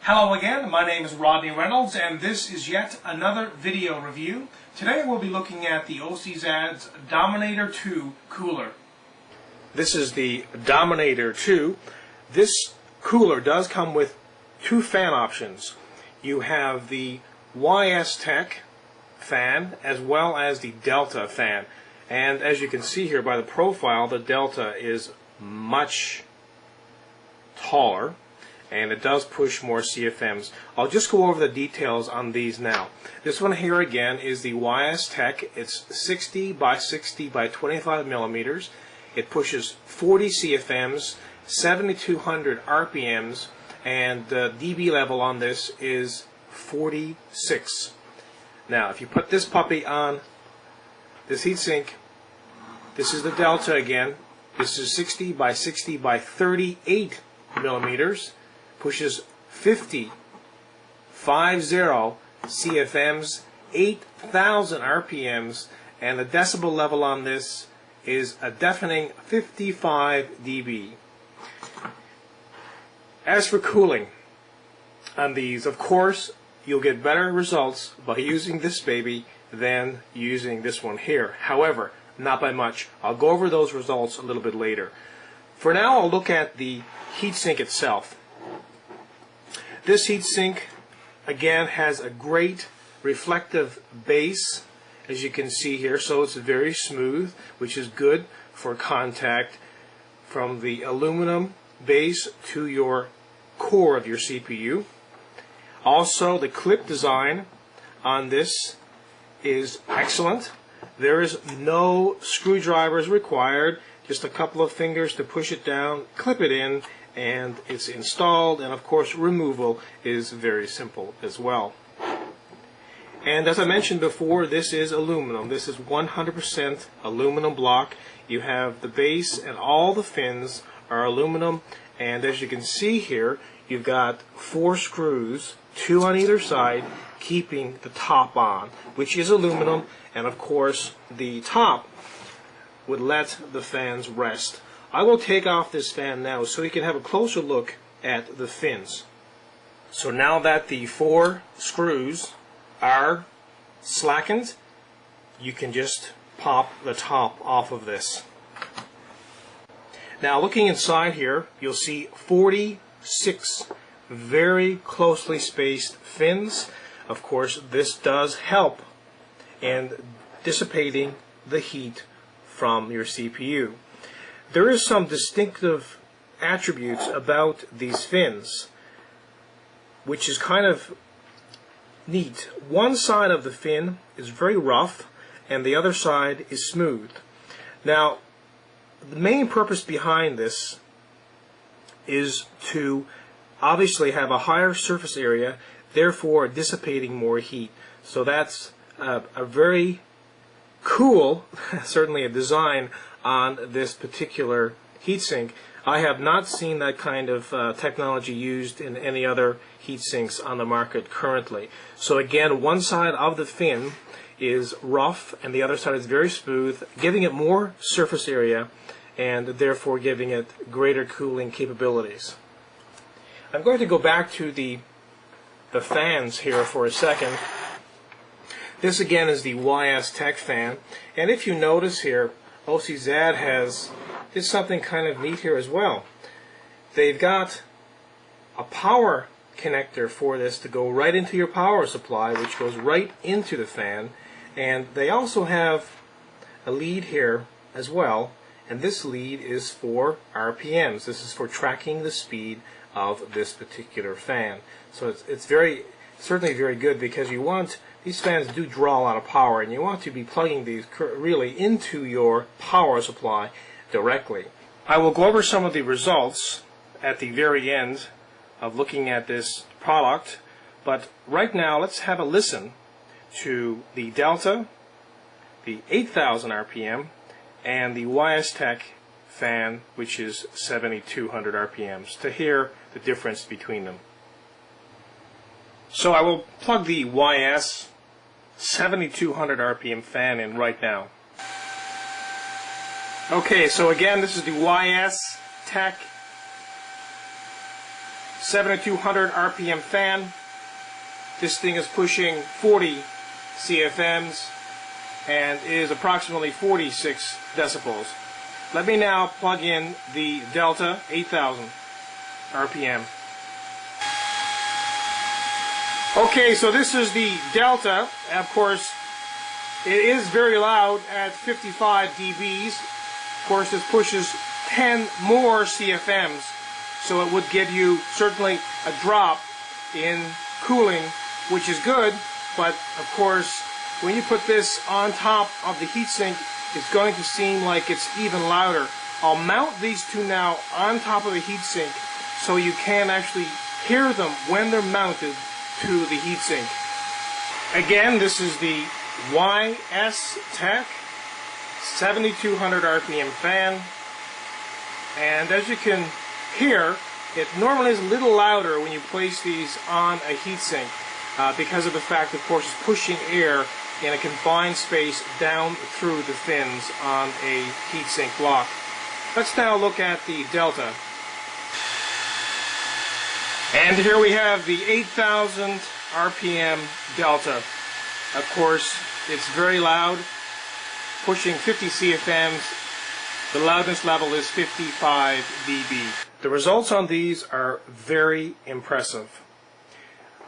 Hello again, my name is Rodney Reynolds and this is yet another video review. Today we'll be looking at the OCZ Dominator 2 cooler. This is the Dominator 2. This cooler does come with two fan options. You have the YS Tech fan as well as the Delta fan. And as you can see here by the profile, the Delta is much taller and it does push more CFMs. I'll just go over the details on these now. This one here again is the YS Tech. It's 60 by 60 by 25 millimeters. It pushes 40 CFMs, 7,200 RPMs, and the dB level on this is 46. Now if you put this puppy on this heatsink, this is the Delta again. This is 60 by 60 by 38 millimeters. Pushes 50 CFMs, 8,000 RPMs, and the decibel level on this is a deafening 55 dB. As for cooling on these, of course, you'll get better results by using this baby than using this one here. However, not by much. I'll go over those results a little bit later. For now, I'll look at the heatsink itself. This heatsink again has a great reflective base, as you can see here, so it's very smooth, which is good for contact from the aluminum base to your core of your CPU. Also, the clip design on this is excellent. There is no screwdrivers required, just a couple of fingers to push it down, clip it in, and it's installed, and of course removal is very simple as well. And as I mentioned before, this is aluminum. This is 100% aluminum block. You have the base and all the fins are aluminum, and as you can see here, you've got 4 screws, 2 on either side, keeping the top on, which is aluminum, and of course the top would let the fans rest. I will take off this fan now so you can have a closer look at the fins. So now that the 4 screws are slackened, you can just pop the top off of this. Now looking inside here, you'll see 46 very closely spaced fins. Of course, this does help in dissipating the heat from your CPU. There is some distinctive attributes about these fins, which is kind of neat. One side of the fin is very rough and the other side is smooth. Now, the main purpose behind this is to obviously have a higher surface area, therefore dissipating more heat. So that's a very cool, certainly a design on this particular heatsink. I have not seen that kind of technology used in any other heatsinks on the market currently. So again, one side of the fin is rough and the other side is very smooth, giving it more surface area and therefore giving it greater cooling capabilities. I'm going to go back to the fans here for a second. This again is the YS Tech fan, and if you notice here, OCZ did something kind of neat here as well. They've got a power connector for this to go right into your power supply, which goes right into the fan, and they also have a lead here as well, and this lead is for RPMs. This is for tracking the speed of this particular fan. So it's certainly very good, because you want, these fans do draw a lot of power, and you want to be plugging these really into your power supply directly. I will go over some of the results at the very end of looking at this product, but right now let's have a listen to the Delta, the 8,000 RPM, and the YS Tech fan, which is 7,200 RPMs, to hear the difference between them. So I will plug the YS 7,200 RPM fan in right now. Okay, so again, this is the YS Tech 7200 RPM fan. This thing is pushing 40 CFMs and is approximately 46 decibels. Let me now plug in the Delta 8000 RPM. Okay, so this is the Delta. Of course, it is very loud at 55 dBs. Of course, this pushes 10 more CFMs, so it would give you certainly a drop in cooling, which is good, but of course, when you put this on top of the heatsink, it's going to seem like it's even louder. I'll mount these two now on top of the heatsink so you can actually hear them when they're mounted to the heatsink. Again, this is the YS Tech 7200 RPM fan, and as you can hear, it normally is a little louder when you place these on a heatsink because of the fact, of course, it's pushing air in a confined space down through the fins on a heatsink block. Let's now look at the Delta. And here we have the 8000 RPM Delta. Of course, it's very loud, pushing 50 CFMs. The loudness level is 55 dB. The results on these are very impressive.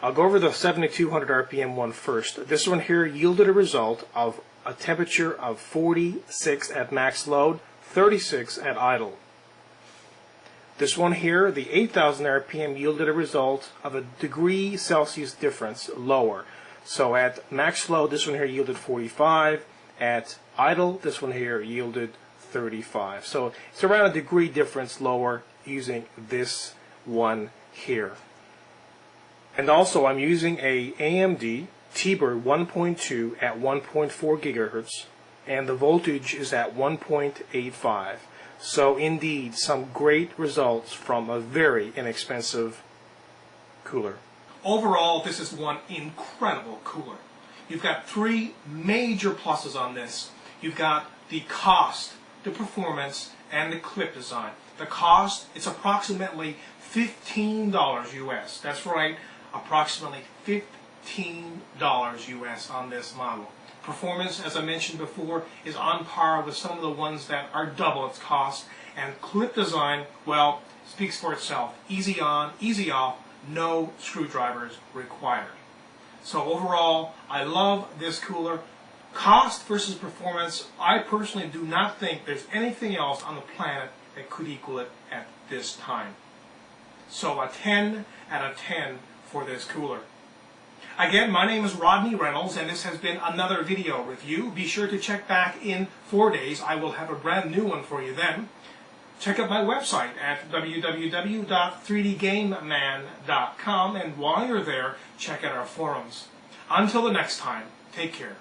I'll go over the 7200 RPM one first. This one here yielded a result of a temperature of 46 at max load, 36 at idle. This one here, the 8000 RPM, yielded a result of a degree Celsius difference lower. So at max load, this one here yielded 45. At idle, this one here yielded 35. So it's around a degree difference lower using this one here. And also, I'm using a AMD T-Bird 1.2 at 1.4 gigahertz, and the voltage is at 1.85. So indeed, some great results from a very inexpensive cooler. Overall, this is one incredible cooler. You've got three major pluses on this. You've got the cost, the performance, and the clip design. The cost, it's approximately $15 US. That's right, approximately $15 US on this model. Performance, as I mentioned before, is on par with some of the ones that are double its cost. And clip design, well, speaks for itself. Easy on, easy off, no screwdrivers required. So overall, I love this cooler. Cost versus performance, I personally do not think there's anything else on the planet that could equal it at this time. So a 10 out of 10 for this cooler. Again, my name is Rodney Reynolds, and this has been another video review. Be sure to check back in 4 days. I will have a brand new one for you then. Check out my website at www.3dgameman.com, and while you're there, check out our forums. Until the next time, take care.